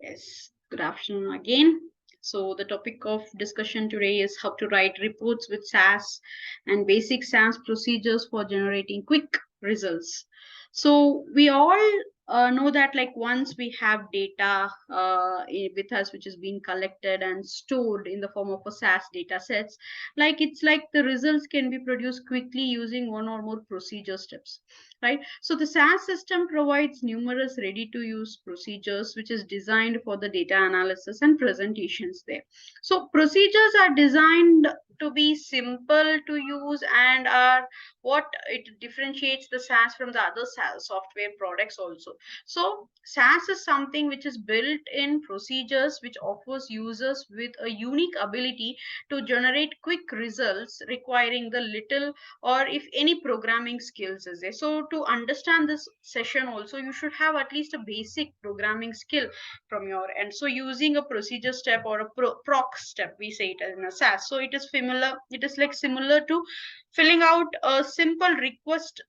Yes, good afternoon again. So, the topic of discussion today is how to write reports with SAS and basic SAS procedures for generating quick results. So, we all know that, like, once we have data with us, which is being collected and stored in the form of a SAS data sets, like it's like the results can be produced quickly using one or more procedure steps, right? So the SAS system provides numerous ready-to-use procedures, which is designed for the data analysis and presentations there. So procedures are designed to be simple to use and are what it differentiates the SAS from the other SAS software products also. So SAS is something which is built in procedures which offers users with a unique ability to generate quick results requiring the little or if any programming skills is there. So to understand this session also, you should have at least a basic programming skill from your end. So using a procedure step or a PROC step, we say it in a SAS. So it is familiar, it is like similar to filling out a simple request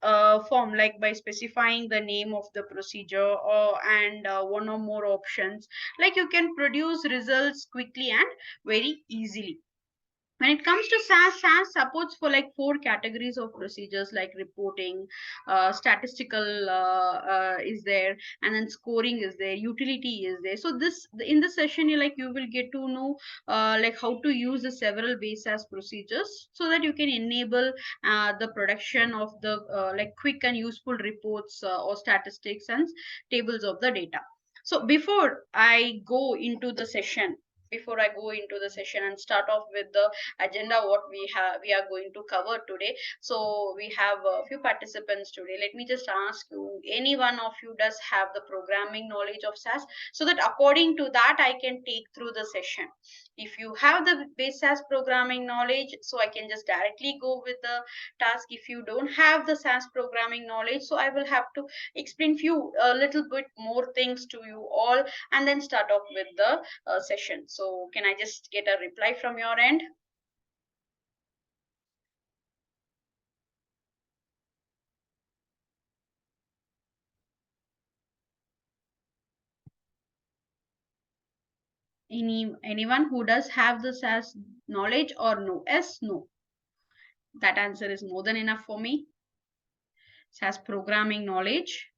form, like by specifying the name of the procedure and one or more options, like you can produce results quickly and very easily. When it comes to SAS supports for like four categories of procedures like reporting, statistical is there, and then scoring is there, utility is there. So this in this session, you will get to know like how to use the several base SAS procedures so that you can enable the production of the like quick and useful reports or statistics and tables of the data. So before I go into the session and start off with the agenda what we are going to cover today. So we have a few participants today. Let me just ask you, any one of you does have the programming knowledge of SAS, so that according to that I can take through the session. If you have the base SAS programming knowledge, so I can just directly go with the task. If you don't have the SAS programming knowledge, so I will have to explain few a little bit more things to you all and then start off with the session. So can I just get a reply from your end? Anyone who does have the SAS knowledge or no? Yes, no. That answer is more than enough for me. SAS programming knowledge.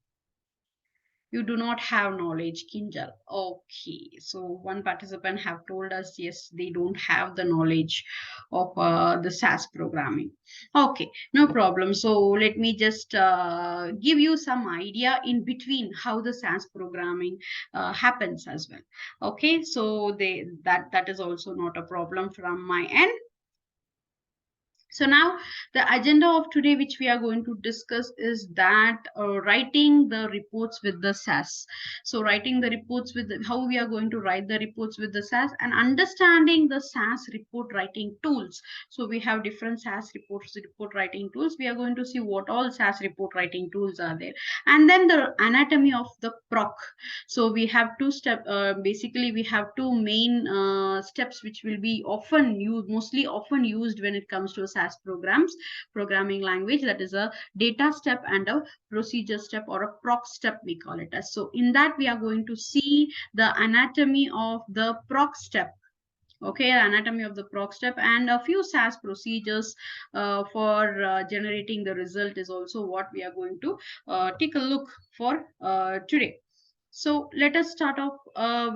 You do not have knowledge, Kinjal. Okay, so one participant have told us yes, they don't have the knowledge of the SAS programming. Okay, no problem. So let me just give you some idea in between how the SAS programming happens as well. Okay, so that is also not a problem from my end. So now the agenda of today, which we are going to discuss, is that writing the reports with the SAS. So writing the reports with how we are going to write the reports with the SAS and understanding the SAS report writing tools. So we have different SAS report writing tools. We are going to see what all SAS report writing tools are there, and then the anatomy of the PROC. So we have basically we have two main steps which will be mostly often used when it comes to SAS programming language. That is a data step and a procedure step, or a PROC step we call it as. So in that we are going to see the anatomy of the PROC step. Okay, anatomy of the PROC step and a few SAS procedures for generating the result is also what we are going to take a look for today. So let us start off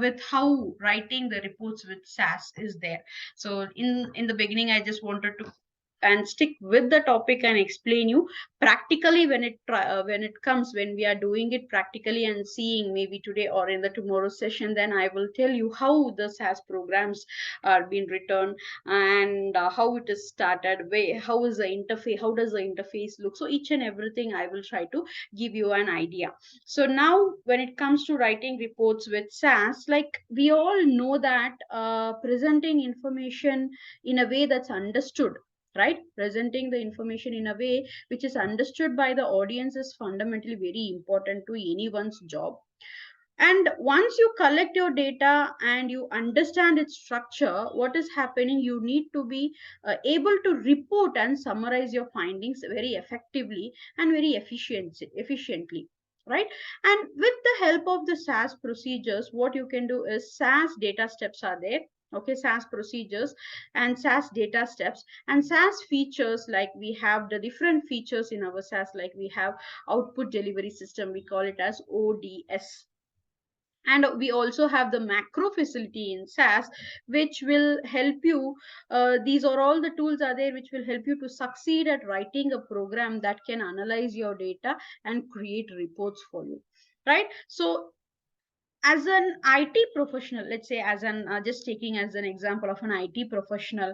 with how writing the reports with SAS is there. So in the beginning, I just wanted to and stick with the topic and explain you practically when we are doing it practically and seeing maybe today or in the tomorrow session, then I will tell you how the SAS programs are being written and how it is started, how is the interface, how does the interface look. So each and everything I will try to give you an idea. So now when it comes to writing reports with SAS, like we all know that presenting information in a way that's understood, right? Presenting the information in a way which is understood by the audience is fundamentally very important to anyone's job. And once you collect your data and you understand its structure, what is happening, you need to be able to report and summarize your findings very effectively and very efficiently. right? And with the help of the SAS procedures, what you can do is SAS data steps are there. Okay, SAS procedures and SAS data steps and SAS features, like we have the different features in our SAS, like we have output delivery system, we call it as ODS. And we also have the macro facility in SAS, which will help you. These are all the tools are there which will help you to succeed at writing a program that can analyze your data and create reports for you, right? So as an IT professional, let's say as an just taking as an example of an IT professional,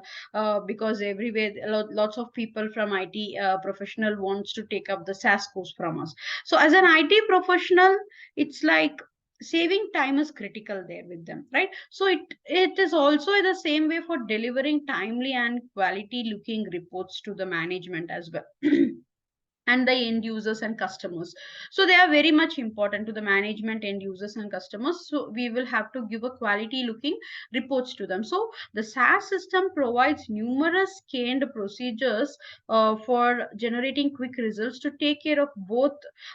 because everywhere lots of people from IT professional wants to take up the SAS course from us. So as an IT professional, it's like saving time is critical there with them, right? So it is also the same way for delivering timely and quality looking reports to the management as well. And the end users and customers, so they are very much important to the management, end users and customers, so we will have to give a quality looking reports to them. So the SAS system provides numerous scanned procedures for generating quick results to take care of both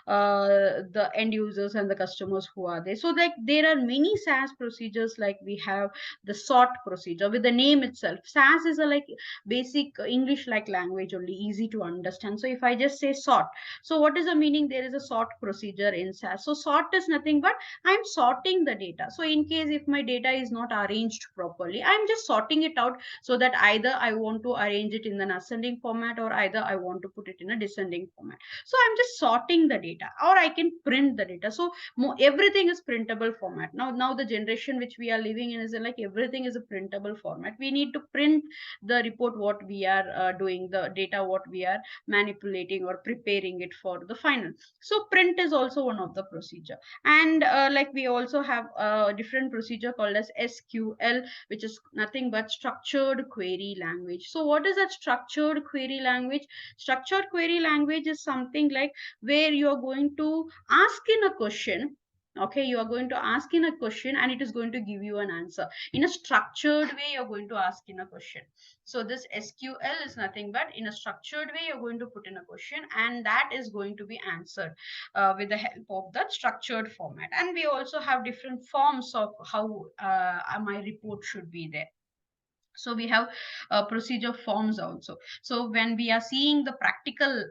the end users and the customers who are there. So like there are many SAS procedures, like we have the sort procedure. With the name itself, SAS is a like basic English like language, only easy to understand. So if I just say sort, so what is the meaning? There is a sort procedure in SAS. So sort is nothing but I'm sorting the data. So in case if my data is not arranged properly, I'm just sorting it out, so that either I want to arrange it in an ascending format, or either I want to put it in a descending format. So I'm just sorting the data, or I can print the data. So everything is printable format now. The generation which we are living in is like everything is a printable format. We need to print the report what we are doing, the data what we are manipulating or preparing it for the final. So print is also one of the procedure. And like we also have a different procedure called as SQL, which is nothing but structured query language. So what is that structured query language? Structured query language is something like where you are going to ask in a question. Okay, you are going to ask in a question and it is going to give you an answer in a structured way. You're going to ask in a question. So this SQL is nothing but in a structured way, you're going to put in a question and that is going to be answered with the help of the structured format. And we also have different forms of how my report should be there. So we have procedure forms also. So when we are seeing the practical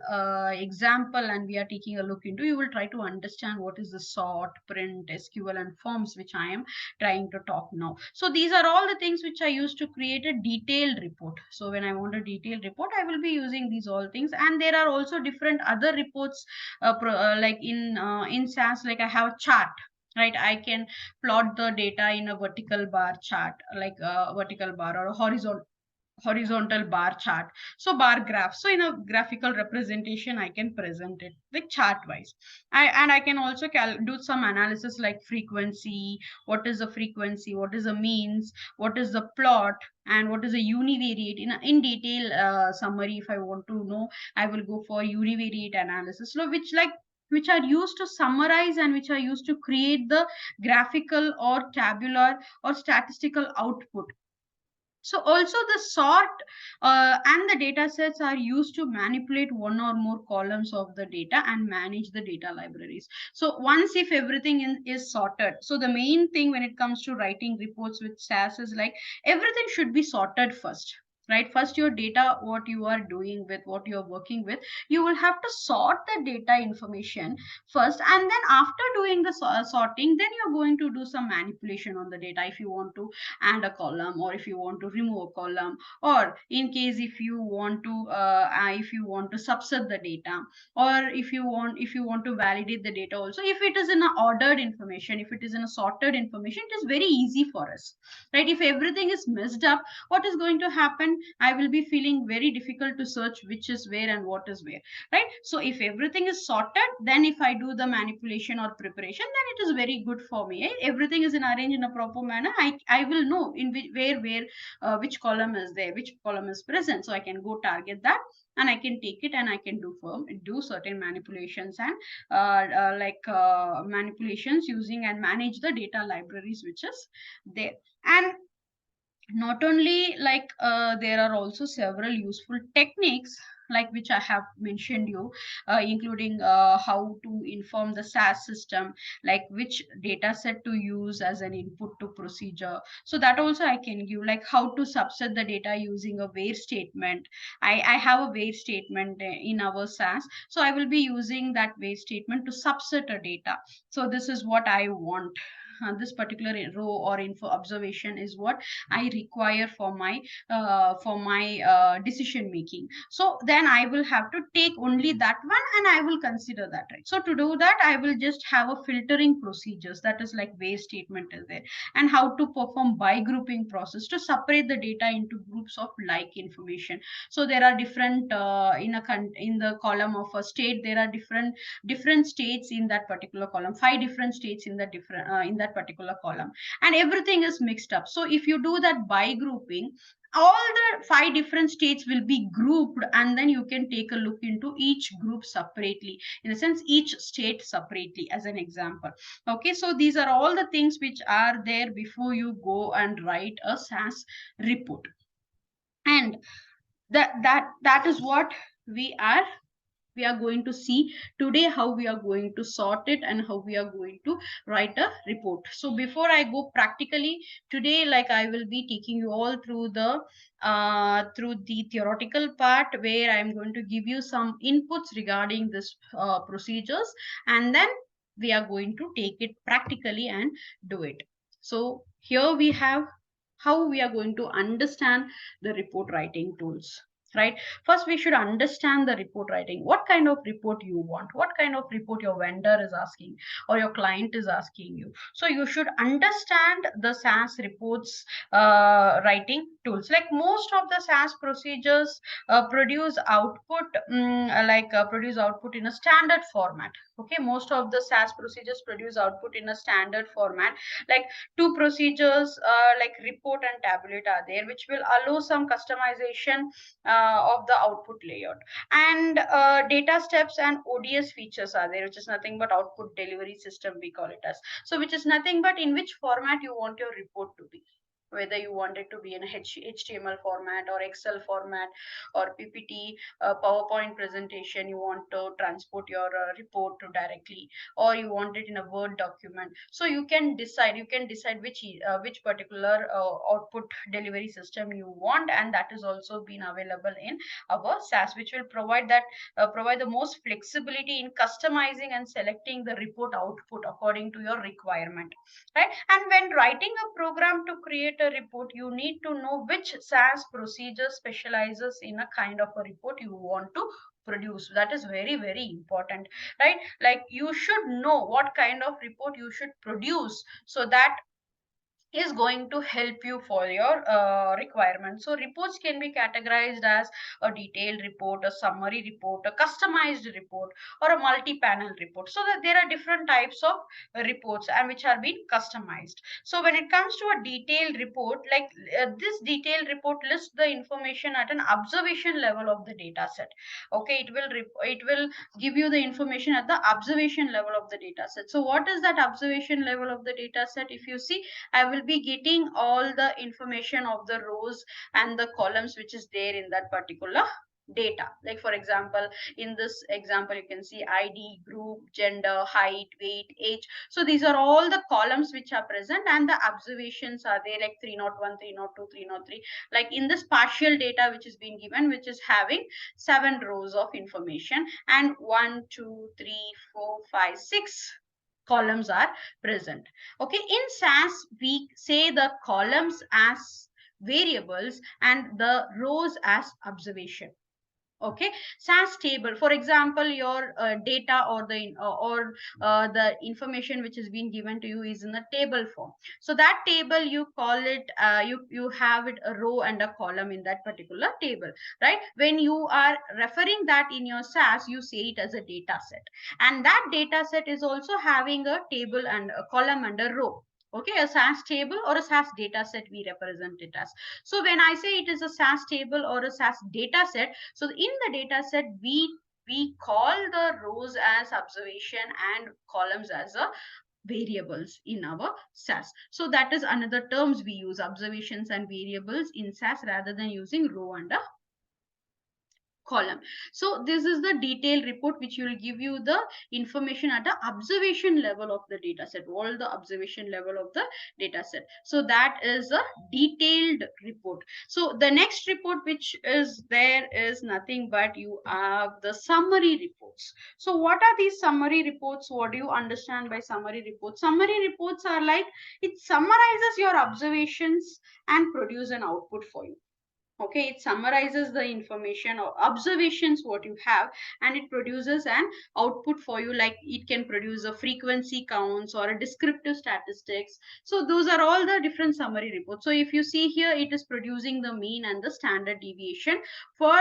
example and we are taking a look into, you will try to understand what is the sort, print, SQL and forms, which I am trying to talk now. So these are all the things which I use to create a detailed report. So when I want a detailed report, I will be using these all things. And there are also different other reports like in SAS, like I have a chart, right? I can plot the data in a vertical bar chart, like a vertical bar or a horizontal bar chart. So bar graph. So in a graphical representation, I can present it like chart wise. And I can also do some analysis like frequency. What is the frequency? What is the means? What is the plot? And what is a univariate? In detail summary, if I want to know, I will go for univariate analysis. So which are used to summarize and which are used to create the graphical or tabular or statistical output. So also the sort and the data sets are used to manipulate one or more columns of the data and manage the data libraries. So once if everything is sorted, so the main thing when it comes to writing reports with SAS is like everything should be sorted first. Right, first your data, what you are doing with, what you are working with, you will have to sort the data information first, and then after doing the sorting, then you're going to do some manipulation on the data. If you want to add a column, or if you want to remove a column, or in case if you want to subset the data, or if you want to validate the data also. If it is in a ordered information, if it is in a sorted information, it is very easy for us, right? If everything is messed up, what is going to happen? I will be feeling very difficult to search which is where and what is where, right? So if everything is sorted, then if I do the manipulation or preparation, then it is very good for me, eh? Everything is in arranged in a proper manner. I will know in where which column is there, which column is present, so I can go target that, and I can take it and I can do certain manipulations and manipulations using and manage the data libraries which is there. And not only like there are also several useful techniques like which I have mentioned you, including how to inform the SAS system, like which data set to use as an input to procedure. So that also I can give, like how to subset the data using a where statement. I have a where statement in our SAS. So I will be using that where statement to subset a data. So this is what I want. This particular row or info observation is what I require for my decision making. So then I will have to take only that one and I will consider that, right? So to do that, I will just have a filtering procedures, that is like where statement is there, and how to perform by grouping process to separate the data into groups of like information. So there are different in the column of a state, there are different states in that particular column, 5 different states in the different in that particular column, and everything is mixed up. So if you do that by grouping, all the 5 different states will be grouped, and then you can take a look into each group separately, in a sense each state separately, as an example. Okay, so these are all the things which are there before you go and write a SAS report. And that is what we are we are going to see today, how we are going to sort it and how we are going to write a report. So before I go practically today, like I will be taking you all through the theoretical part, where I am going to give you some inputs regarding this procedures, and then we are going to take it practically and do it. So here we have how we are going to understand the report writing tools, right? First we should understand the report writing, what kind of report you want, what kind of report your vendor is asking or your client is asking you. So you should understand the SAS reports writing tools. Like most of the SAS procedures produce output in a standard format. Okay, most of the SAS procedures produce output in a standard format. Like two procedures like report and tabulate are there, which will allow some customization of the output layout. And data steps and ODS features are there, which is nothing but output delivery system, we call it as. So which is nothing but in which format you want your report to be, whether you want it to be in a HTML format or Excel format or PPT, PowerPoint presentation, you want to transport your report to directly, or you want it in a Word document. So you can decide which particular output delivery system you want, and that is also been available in our SAS, which will provide the most flexibility in customizing and selecting the report output according to your requirement, right? And when writing a program to create a report, you need to know which SAS procedure specializes in a kind of a report you want to produce. That is very, very important, right? Like you should know what kind of report you should produce, so that is going to help you for your requirements. So reports can be categorized as a detailed report, a summary report, a customized report, or a multi-panel report. So that there are different types of reports and which are being customized. So when it comes to a detailed report, like this detailed report lists the information at an observation level of the data set. Okay, it will give you the information at the observation level of the data set. So what is that observation level of the data set? If you see, I will be getting all the information of the rows and the columns which is there in that particular data. Like for example, in this example, you can see ID, group, gender, height, weight, age. So these are all the columns which are present, and the observations are there, like 301, 302, 303. Like in this partial data which is being given, which is having 7 rows of information, and 1, 2, 3, 4, 5, 6 columns are present. Okay, in SAS we say the columns as variables and the rows as observation. Okay, SAS table, for example, your data or the information which is being given to you is in a table form. So that table, you call it you have it a row and a column in that particular table, right? When you are referring that in your SAS, you say it as a data set, and that data set is also having a table and a column and a row. Okay, a SAS table or a SAS data set, we represent it as. So when I say it is a SAS table or a SAS data set, so in the data set, we call the rows as observation and columns as a variables in our SAS. So that is another terms we use, observations and variables in SAS, rather than using row and a column. So this is the detailed report which will give you the information at the observation level of the data set, all the observation level of the data set. So that is a detailed report. So the next report which is there is nothing but you have the summary reports. So what are these summary reports? What do you understand by summary reports? Summary reports are like, it summarizes your observations and produce an output for you. Okay, it summarizes the information or observations what you have, and it produces an output for you, like it can produce a frequency counts or a descriptive statistics. So those are all the different summary reports. So if you see here, it is producing the mean and the standard deviation for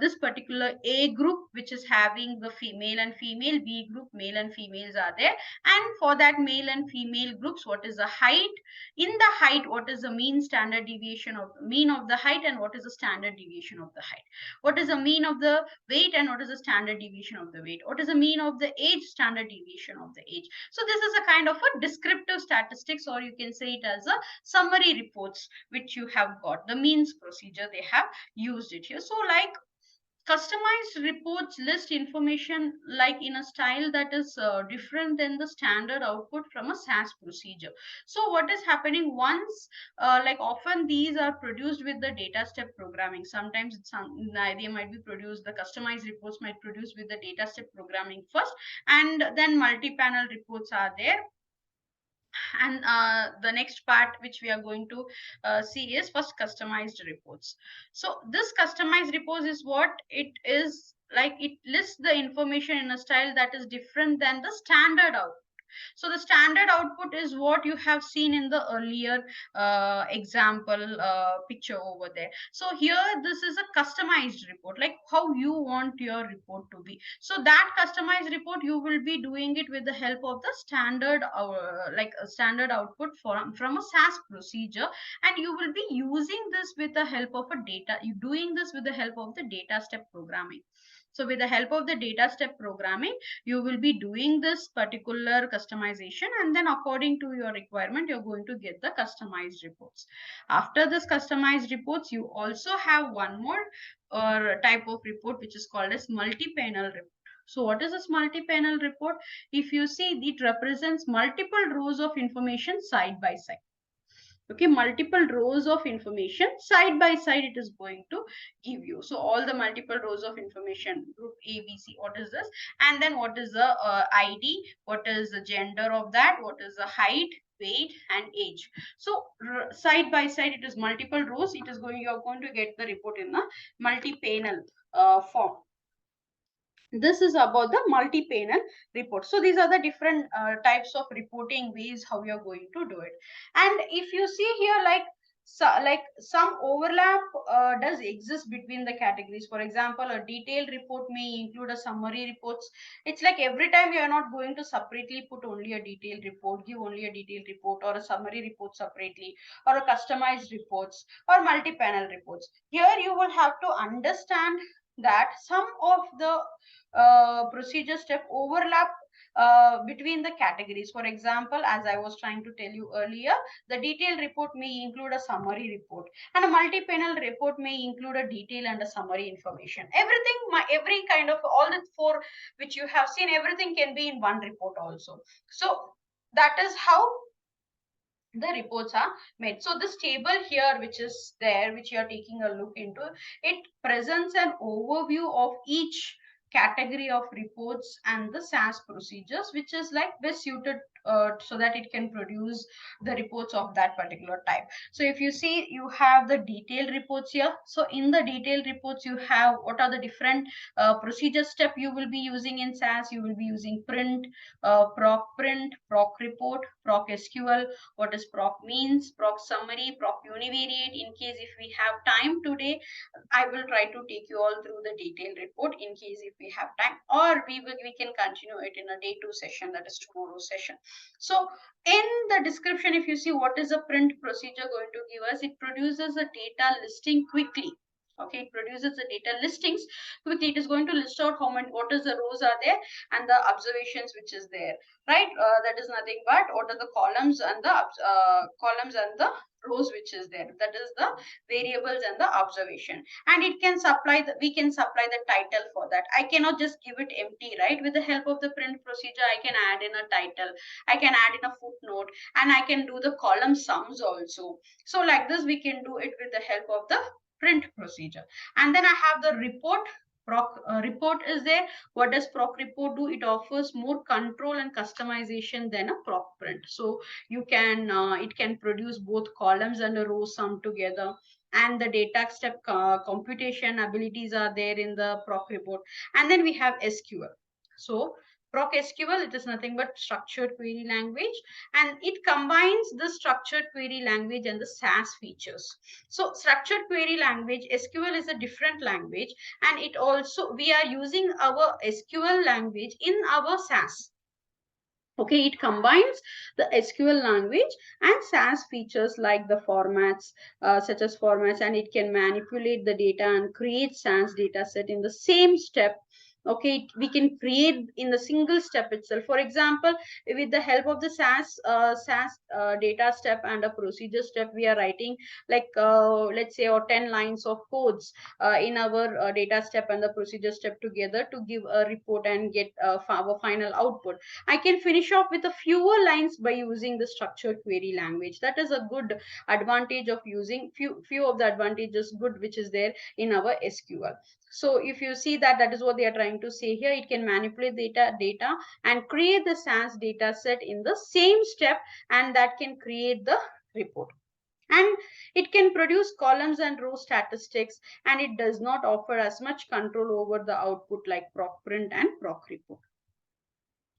this particular A group, which is having the female and female, B group male and females are there, and for that male and female groups, what is the height, in the height, what is the mean standard deviation of mean of the height, and what is the standard deviation of the height, what is the mean of the weight, and what is the standard deviation of the weight, what is the mean of the age, standard deviation of the age. So this is a kind of a descriptive statistics, or you can say it as a summary reports which you have got, the means procedure they have used it here. So like, customized reports list information like in a style that is different than the standard output from a SAS procedure. So what is happening once, like often these are produced with the data step programming. Sometimes they might be produced, the customized reports might produce with the data step programming first, and then multi-panel reports are there. And the next part which we are going to see is first customized reports. So this customized reports is what it is like, it lists the information in a style that is different than the standard output. So the standard output is what you have seen in the earlier example picture over there. So here this is a customized report, like how you want your report to be. So that customized report you will be doing it with the help of the standard like a standard output from a SAS procedure, and you will be using this with the help of a data, you doing this with the help of the data step programming. So with the help of the data step programming, you will be doing this particular customization, and then according to your requirement, you're going to get the customized reports. After this customized reports, you also have one more type of report, which is called as multi-panel report. So what is this multi-panel report? If you see, it represents multiple rows of information side by side. Okay, multiple rows of information side by side it is going to give you. So all the multiple rows of information, group A, B, C, what is this, and then what is the ID, what is the gender of that, what is the height, weight, and age. So side by side it is multiple rows, it is going, you are going to get the report in a multi-panel form. This is about the multi-panel report. So these are the different types of reporting ways how you're going to do it. And if you see here, like, so, like some overlap does exist between the categories. For example, a detailed report may include a summary reports. It's like every time you are not going to separately put only a detailed report, give only a detailed report, or a summary report separately, or a customized reports, or multi-panel reports. Here you will have to understand that some of the procedure step overlap between the categories. For example, as I was trying to tell you earlier, the detailed report may include a summary report, and a multi-panel report may include a detail and a summary information. Everything, every kind of all the four which you have seen, everything can be in one report also. So that is how the reports are made. So this table here which is there, which you are taking a look into, it presents an overview of each category of reports and the SAS procedures, which is like best suited so that it can produce the reports of that particular type. So if you see, you have the detailed reports here. So in the detailed reports, you have what are the different procedure step you will be using in SAS. You will be using print, PROC report, PROC SQL, what is PROC means, PROC summary, PROC univariate. In case if we have time today, I will try to take you all through the detailed report in case if we have time, or we can continue it in a day 2 session, that is tomorrow's session. So in the description, if you see what is a print procedure going to give us, it produces a data listing quickly Okay, it produces the data listings quickly. It is going to list out how many, what is the rows are there, and the observations which is there, right? That is nothing but what are the columns and the rows which is there. That is the variables and the observation. And it can supply the, we can supply the title for that. I cannot just give it empty, right? With the help of the print procedure, I can add in a title, I can add in a footnote, and I can do the column sums also. So like this, we can do it with the help of the print procedure. And then I have the report. PROC report is there. What does PROC report do? It offers more control and customization than a PROC print. So you can it can produce both columns and a row sum together, and the data step computation abilities are there in the PROC report. And then we have SQL. So PROC SQL, it is nothing but structured query language, and it combines the structured query language and the SAS features. So structured query language, SQL is a different language, and it also, we are using our SQL language in our SAS. Okay, it combines the SQL language and SAS features like the formats, such as formats, and it can manipulate the data and create SAS data set in the same step. Okay, we can create in the single step itself. For example, with the help of the SAS data step and a procedure step, we are writing like let's say, or 10 lines of codes in our data step and the procedure step together to give a report and get our final output. I can finish off with a fewer lines by using the structured query language. That is a good advantage of using few of the advantages good which is there in our SQL. So if you see that, that is what they are trying to say here. It can manipulate data and create the SAS data set in the same step, and that can create the report. And it can produce columns and row statistics, and it does not offer as much control over the output like PROC print and PROC report.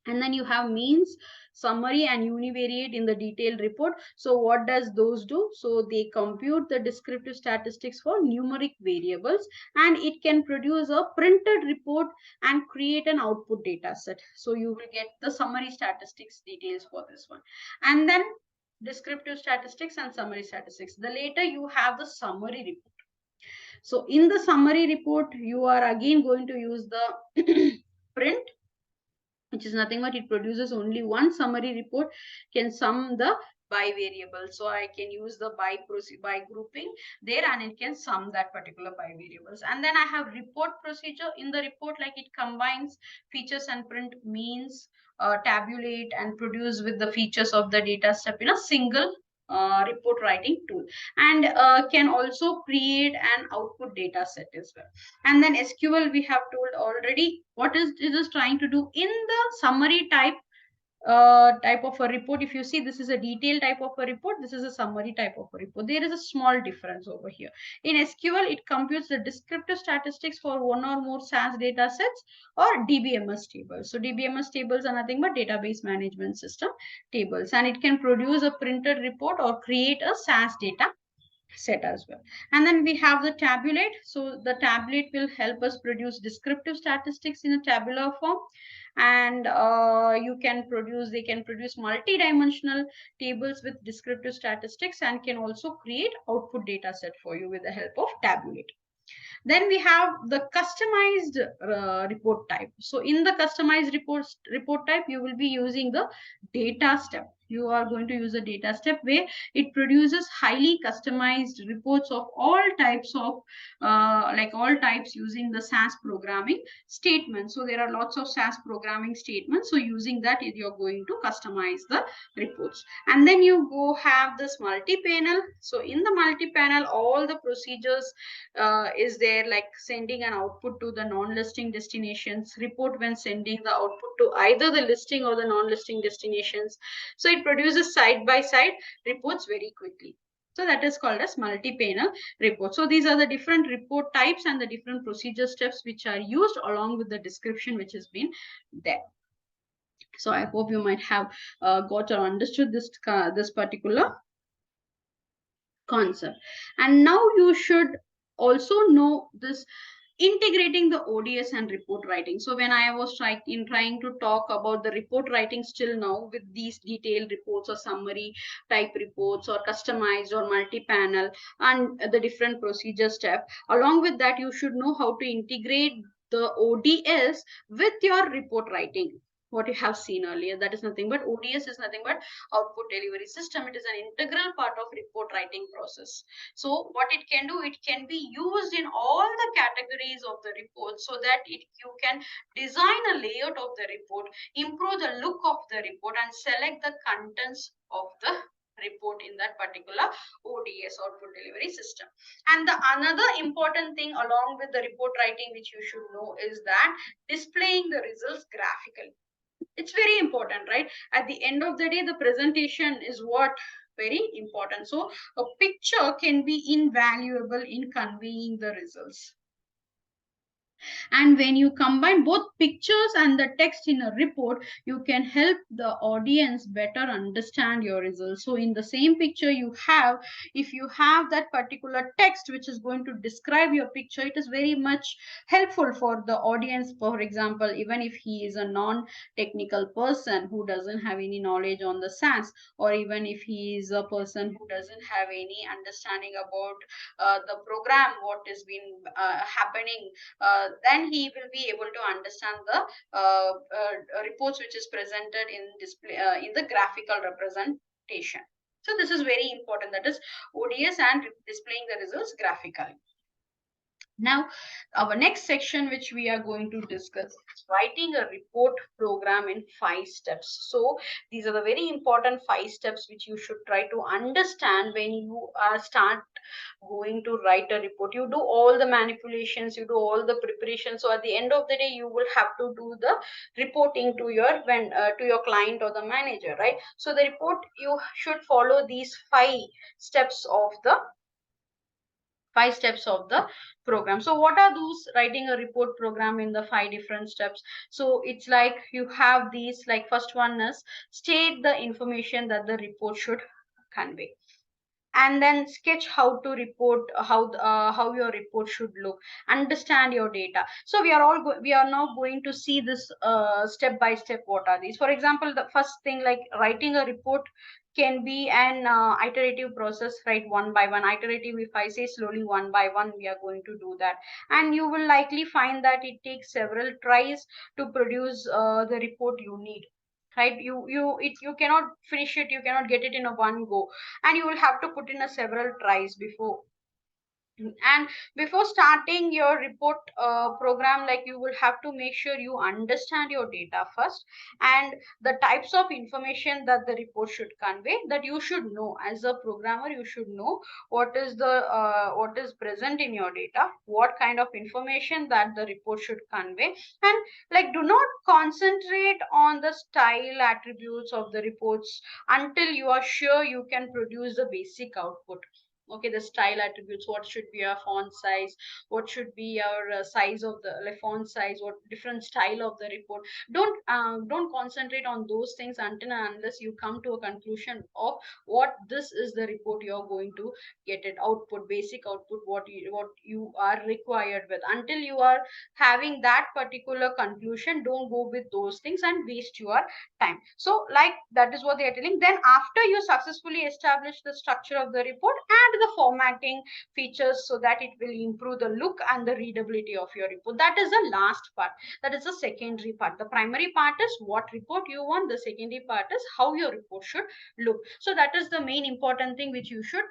And then you have means, summary, and univariate in the detailed report. So what does those do? So they compute the descriptive statistics for numeric variables, and it can produce a printed report and create an output data set. So you will get the summary statistics details for this one. And then descriptive statistics and summary statistics. The later you have the summary report. So in the summary report, you are again going to use the print, which is nothing but it produces only one summary report, can sum the by variable. So I can use the by grouping there, and it can sum that particular by variables. And then I have report procedure. In the report, like it combines features and print, means, tabulate and produce with the features of the data step in a single report writing tool, and can also create an output data set as well. And then SQL, we have told already what is it is trying to do in the summary type of a report. If you see, this is a detailed type of a report, this is a summary type of a report. There is a small difference over here. In SQL, it computes the descriptive statistics for one or more SAS data sets or DBMS tables. So DBMS tables are nothing but database management system tables, and it can produce a printed report or create a SAS data set as well. And then we have the tabulate. So the tabulate will help us produce descriptive statistics in a tabular form, and they can produce multi-dimensional tables with descriptive statistics, and can also create output data set for you with the help of tabulate. Then we have the customized report type. So in the customized report type, you will be using the data step. You are going to use a data step where it produces highly customized reports of all types of like all types using the SAS programming statements. So there are lots of SAS programming statements. So using that, you're going to customize the reports. And then you go have this multi-panel. So in the multi-panel, all the procedures is there, like sending an output to the non-listing destinations, report when sending the output to either the listing or the non-listing destinations. So it produces side-by-side reports very quickly. So that is called as multi-panel report. So these are the different report types and the different procedure steps which are used along with the description which has been there. So I hope you might have got or understood this particular concept. And now you should also know this integrating the ODS and report writing. So when I was trying to talk about the report writing still now with these detailed reports or summary type reports or customized or multi-panel and the different procedure step, along with that you should know how to integrate the ODS with your report writing. What you have seen earlier, that is nothing but ODS is nothing but output delivery system. It is an integral part of report writing process. So what it can do, it can be used in all the categories of the report so that you can design a layout of the report, improve the look of the report and select the contents of the report in that particular ODS, output delivery system. And the another important thing along with the report writing which you should know is that displaying the results graphically. It's very important, right? At the end of the day, the presentation is what very important. So a picture can be invaluable in conveying the results. And when you combine both pictures and the text in a report, you can help the audience better understand your results. So in the same picture you have, if you have that particular text which is going to describe your picture, it is very much helpful for the audience. For example, even if he is a non-technical person who doesn't have any knowledge on the SAS, or even if he is a person who doesn't have any understanding about the program, what has been happening, then he will be able to understand the reports which is presented in display in the graphical representation. So this is very important, that is ODS and displaying the results graphically. Now, our next section, which we are going to discuss, is writing a report program in 5 steps. So, these are the very important 5 steps which you should try to understand when you start going to write a report. You do all the manipulations, you do all the preparations. So, at the end of the day, you will have to do the reporting to your client or the manager, right? So, the report, you should follow these 5 steps of the 5 steps of the program. So what are those writing a report program in the 5 different steps? So it's like you have these, like first one is state the information that the report should convey, and then sketch how to report, how your report should look, understand your data. So we are now going to see this step by step. What are these? For example, the first thing, like writing a report can be an iterative process, right? One by one. Iterative, if I say slowly, one by one we are going to do that, and you will likely find that it takes several tries to produce the report you need, right? You cannot finish it, you cannot get it in a one go, and you will have to put in a several tries before. And before starting your report program, like you will have to make sure you understand your data first, and the types of information that the report should convey, that you should know as a programmer. You should know what is present in your data, what kind of information that the report should convey. And like, do not concentrate on the style attributes of the reports until you are sure you can produce the basic output. Okay, the style attributes, what should be our font size, what should be our size of the like, font size, what different style of the report. Don't concentrate on those things until and unless you come to a conclusion of what this is the report you're going to get it output, basic output, what you are required with. Until you are having that particular conclusion, don't go with those things and waste your time. So like that is what they are telling. Then after you successfully establish the structure of the report, add the formatting features so that it will improve the look and the readability of your report. That is the last part, that is the secondary part. The primary part is what report you want, the secondary part is how your report should look. So that is the main important thing which you should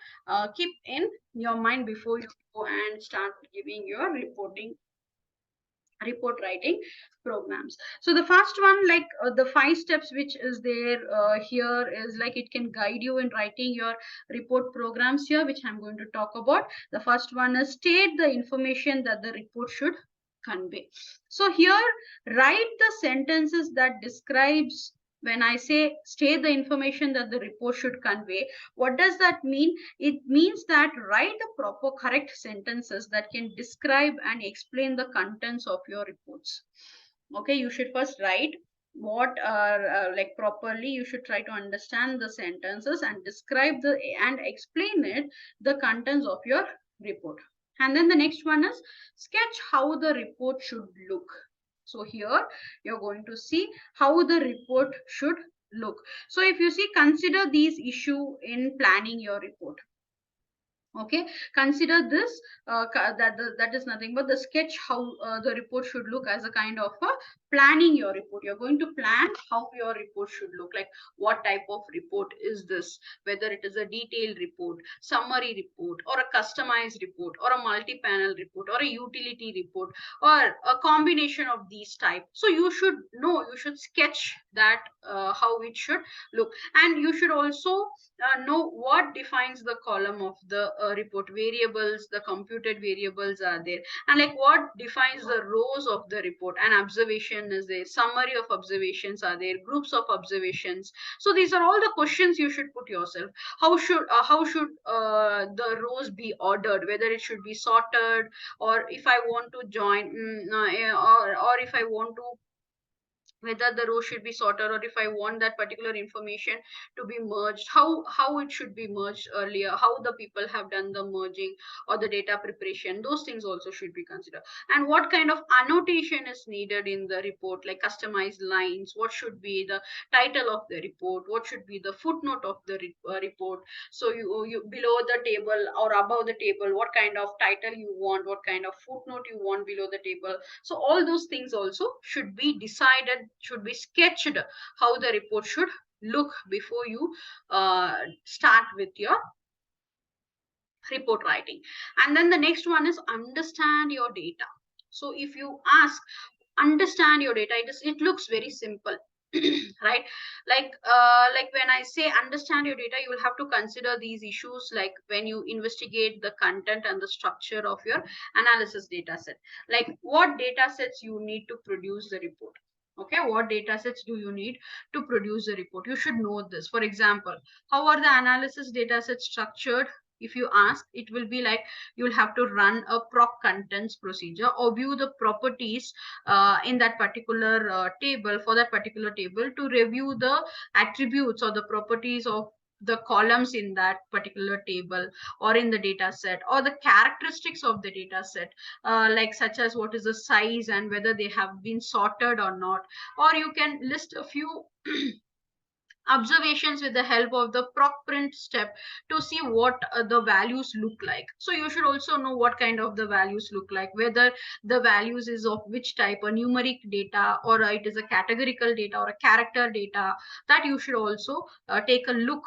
keep in your mind before you go and start giving your report writing programs. So the first one, like the 5 steps which is there here, is like it can guide you in writing your report programs here, which I'm going to talk about. The first one is state the information that the report should convey. So here, write the sentences that describes. When I say state the information that the report should convey, what does that mean? It means that write the proper correct sentences that can describe and explain the contents of your reports. Okay, you should first write what are like properly. You should try to understand the sentences and describe the and explain it, the contents of your report. And then the next one is sketch how the report should look. So here you're going to see how the report should look. So if you see, consider these issue in planning your report. Okay, consider this, that is nothing but the sketch how the report should look as a kind of a planning your report. You're going to plan how your report should look like. What type of report is this? Whether it is a detailed report, summary report, or a customized report, or a multi-panel report, or a utility report, or a combination of these type. So you should know, you should sketch that, how it should look. And you should also know what defines the column of the report. Variables, the computed variables are there, and like what defines the rows of the report. An observation is there, summary of observations are there, groups of observations. So these are all the questions you should put yourself. How should the rows be ordered, whether it should be sorted, or if I want to join, or if I want to, whether the row should be sorted, or if I want that particular information to be merged, how it should be merged earlier, how the people have done the merging or the data preparation. Those things also should be considered. And what kind of annotation is needed in the report, like customized lines, what should be the title of the report, what should be the footnote of the report. So you below the table or above the table, what kind of title you want, what kind of footnote you want below the table. So all those things also should be decided, should be sketched, how the report should look before you start with your report writing. And then the next one is understand your data. So if you ask, understand your data, it looks very simple. Right, like when I say understand your data, you will have to consider these issues, like when you investigate the content and the structure of your analysis data set, like what data sets you need to produce the report. Okay, what data sets do you need to produce a report? You should know this. For example, how are the analysis data sets structured? If you ask, it will be like you'll have to run a PROC contents procedure or view the properties in that particular table, for that particular table, to review the attributes or the properties of the columns in that particular table or in the data set, or the characteristics of the data set, like such as what is the size and whether they have been sorted or not. Or you can list a few observations with the help of the proc print step to see what the values look like. So you should also know what kind of the values look like, whether the values is of which type, a numeric data, or it is a categorical data or a character data. That you should also take a look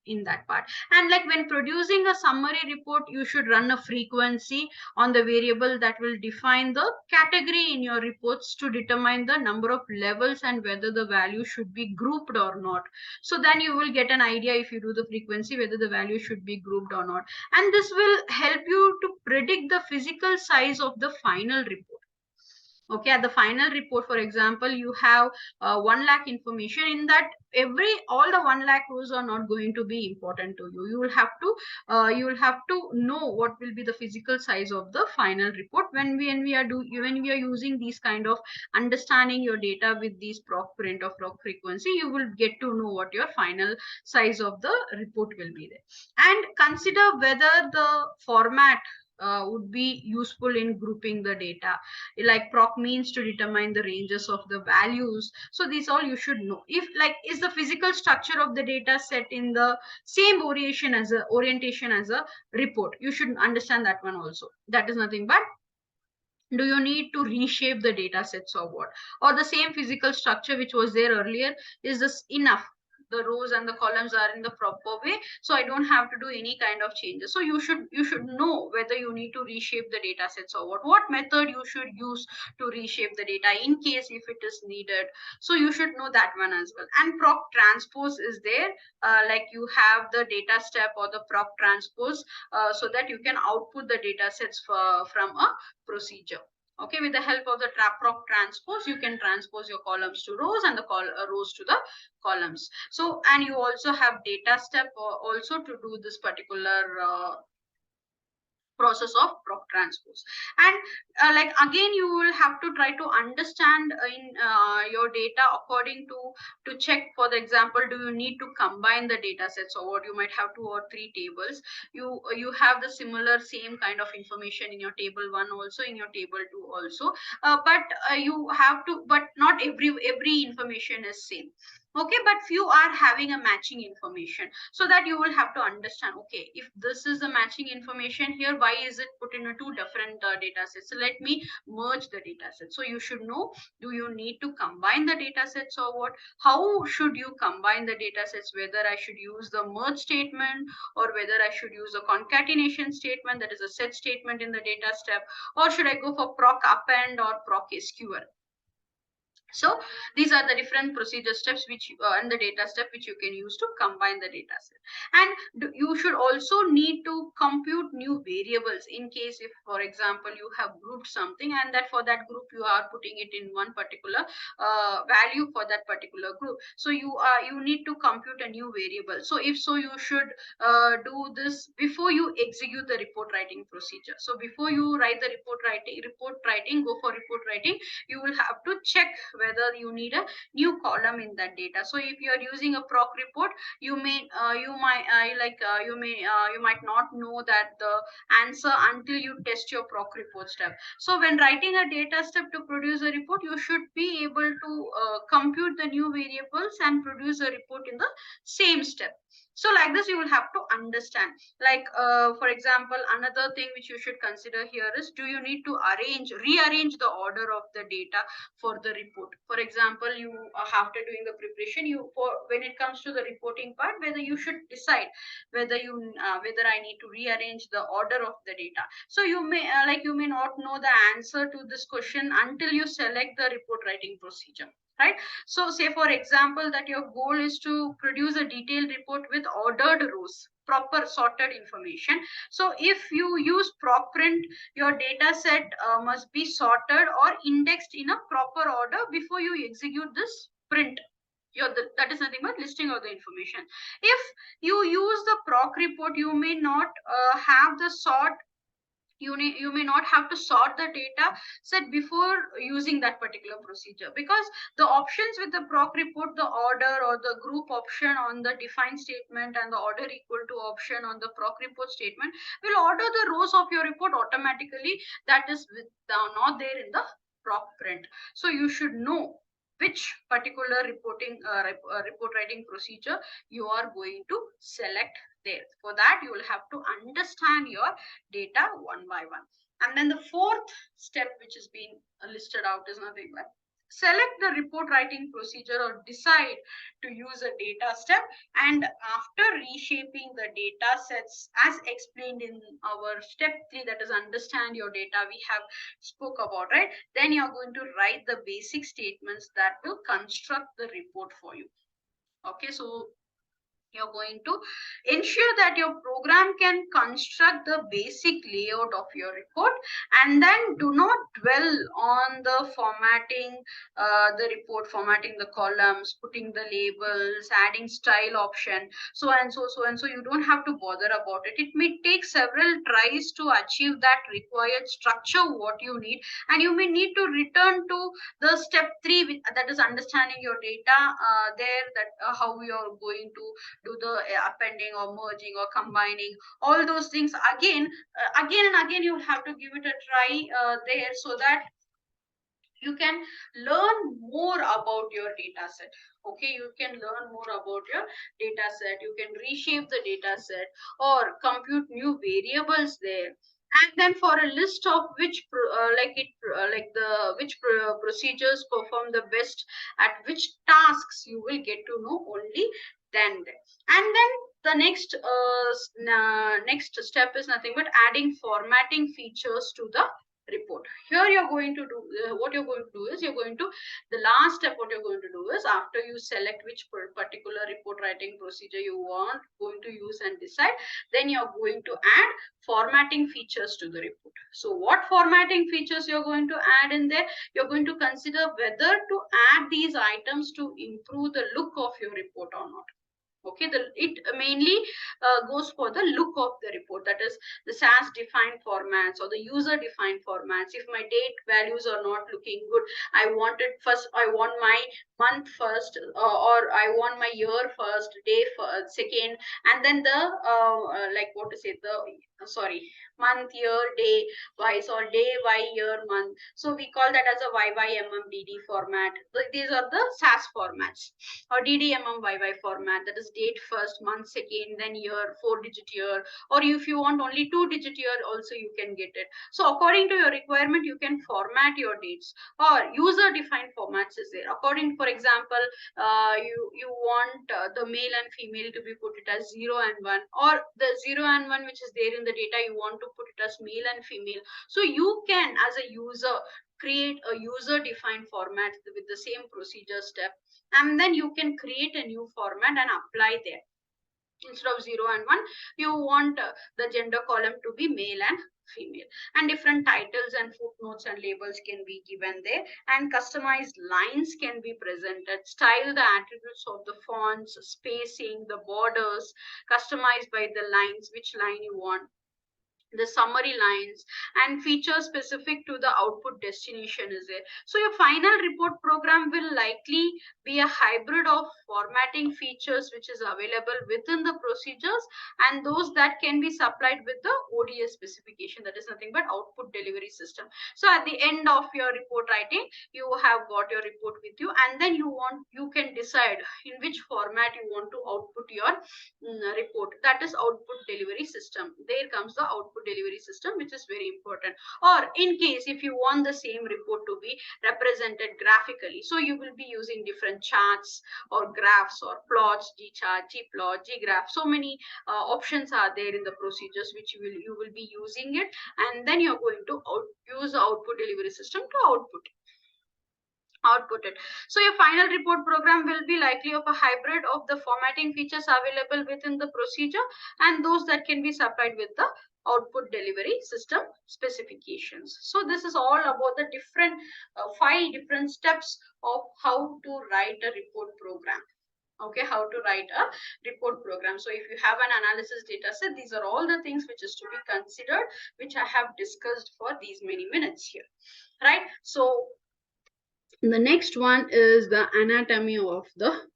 in that part. And like when producing a summary report, you should run a frequency on the variable that will define the category in your reports to determine the number of levels and whether the value should be grouped or not. So then you will get an idea, if you do the frequency, whether the value should be grouped or not. And this will help you to predict the physical size of the final report. Okay, at the final report, for example, you have 1 lakh information in that. All the 1 lakh rows are not going to be important to you. You will have to know what will be the physical size of the final report. When we are using these kind of understanding your data with these proc print or proc frequency, you will get to know what your final size of the report will be there. And consider whether the format would be useful in grouping the data, like proc means to determine the ranges of the values. So these all you should know. If like, is the physical structure of the data set in the same orientation as a report, you should understand that one also. That is nothing but, do you need to reshape the data sets or what, or the same physical structure which was there earlier, is this enough? The rows and the columns are in the proper way, so I don't have to do any kind of changes. So you should know whether you need to reshape the data sets or what method you should use to reshape the data in case if it is needed. So you should know that one as well. And proc transpose is there, like you have the data step or the proc transpose, so that you can output the data sets from a procedure. Okay, with the help of the proc transpose, you can transpose your columns to rows and the rows to the columns. So, and you also have data step also to do this particular process of PROC transpose. And like again, you will have to try to understand in your data according to check. For the example, do you need to combine the data sets, or what? You might have two or three tables. You have the similar same kind of information in your table 1 also, in your table 2 also, but you have to, but not every information is same. Okay, but few are having a matching information, so that you will have to understand, okay, if this is the matching information here, why is it put in a two different data sets? So let me merge the data sets. So you should know, do you need to combine the data sets or what? How should you combine the data sets? Whether I should use the merge statement, or whether I should use a concatenation statement, that is a set statement in the data step, or should I go for PROC append or PROC SQL? So these are the different procedure steps which and the data step which you can use to combine the data set. And you should also need to compute new variables in case if, for example, you have grouped something, and that for that group you are putting it in one particular value for that particular group. So you need to compute a new variable. So if so, you should do this before you execute the report writing procedure. So before you write the report writing, go for report writing, you will have to check whether you need a new column in that data. So if you are using a PROC report, you may you might not know that the answer until you test your PROC report step. So when writing a data step to produce a report, you should be able to compute the new variables and produce a report in the same step. So like this, you will have to understand. Like for example, another thing which you should consider here is, do you need to rearrange the order of the data for the report? For example, you after doing the preparation, you for when it comes to the reporting part, whether you should decide whether I need to rearrange the order of the data. So you may not know the answer to this question until you select the report writing procedure, right? So say for example that your goal is to produce a detailed report with ordered rows, proper sorted information. So if you use PROC print, your data set must be sorted or indexed in a proper order before you execute this print. That is nothing but listing of the information. If you use the PROC report, you may not have the sort you may not have to sort the data set before using that particular procedure, because the options with the PROC report, the order or the group option on the define statement and the order equal to option on the PROC report statement will order the rows of your report automatically. That is not there in the PROC print. So you should know which particular report writing procedure you are going to select there. For that, you will have to understand your data one by one. And then the fourth step which is being listed out is nothing but select the report writing procedure or decide to use a data step. And after reshaping the data sets as explained in our step 3, that is understand your data, we have spoke about, right? Then you're going to write the basic statements that will construct the report for you. Okay, so you're going to ensure that your program can construct the basic layout of your report, and then do not dwell on the formatting the report, formatting the columns, putting the labels, adding style option, so and so. You don't have to bother about it. It may take several tries to achieve that required structure what you need, and you may need to return to the step 3, that is understanding your data there, that how you are going to do the appending or merging or combining, all those things again and again. You have to give it a try there, so that you can learn more about your data set. Okay, you can learn more about your data set. You can reshape the data set or compute new variables there. And then for a list of which procedures perform the best at which tasks, you will get to know only then. And then the next step is nothing but adding formatting features to the report. Here you're going to do what you're going to do is, you're going to the last step what you're going to do is, after you select which particular report writing procedure you want going to use and decide, then you're going to add formatting features to the report. So what formatting features you're going to add in there? You're going to consider whether to add these items to improve the look of your report or not. Okay, it mainly goes for the look of the report, that is the SAS defined formats or the user defined formats. If my date values are not looking good, I want my month first, or I want my year first, day first, second, and then the like what to say, the sorry, month, year, day wise, or day y year month. So we call that as a YYMMDD format. These are the SAS formats, or DDMMYY format, that is date first, month second, then year, 4-digit year, or if you want only 2-digit year also you can get it. So according to your requirement you can format your dates, or user defined formats is there. According, for example, you want the male and female to be put it as 0 and 1, or the 0 and 1 which is there in the data you want to put it as male and female. So you can, as a user, create a user defined format with the same procedure step, and then you can create a new format and apply there. Instead of 0 and 1, you want the gender column to be male and female, and different titles and footnotes and labels can be given there, and customized lines can be presented. Style the attributes of the fonts, spacing, the borders, customized by the lines, which line you want, the summary lines, and features specific to the output destination is there. So your final report program will likely be a hybrid of formatting features which is available within the procedures, and those that can be supplied with the ODS specification, that is nothing but output delivery system. So at the end of your report writing, you have got your report with you, and then you can decide in which format you want to output your report, that is output delivery system. There comes the output delivery system, which is very important. Or in case if you want the same report to be represented graphically, so you will be using different charts or graphs or plots, G chart, G plot, G graph. So many options are there in the procedures which you will be using it, and then you're going to use the output delivery system to output it. So your final report program will be likely of a hybrid of the formatting features available within the procedure, and those that can be supplied with the output delivery system specifications. So this is all about the different 5 different steps of how to write a report program. Okay, how to write a report program. So if you have an analysis data set, these are all the things which is to be considered, which I have discussed for these many minutes here, right? So the next one is the anatomy of the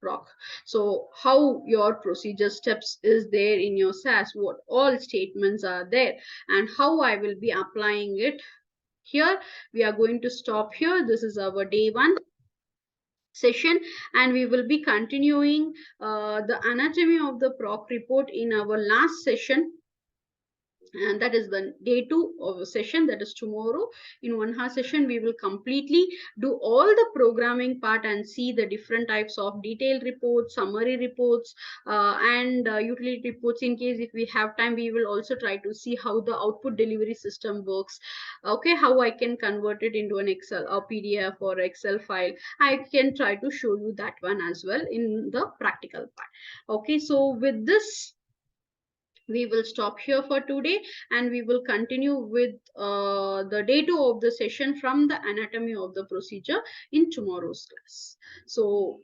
PROC. So how your procedure steps is there in your SAS, what all statements are there, and how I will be applying it here. We are going to stop here. This is our day 1 session, and we will be continuing the anatomy of the PROC report in our last session, and that is the day 2 of the session, that is tomorrow. In 1 hour session we will completely do all the programming part and see the different types of detailed reports, summary reports, and utility reports. In case if we have time, we will also try to see how the output delivery system works. Okay, how I can convert it into an Excel or PDF or Excel file. I can try to show you that one as well in the practical part. Okay, so with this we will stop here for today, and we will continue with the day 2 of the session from the anatomy of the procedure in tomorrow's class. So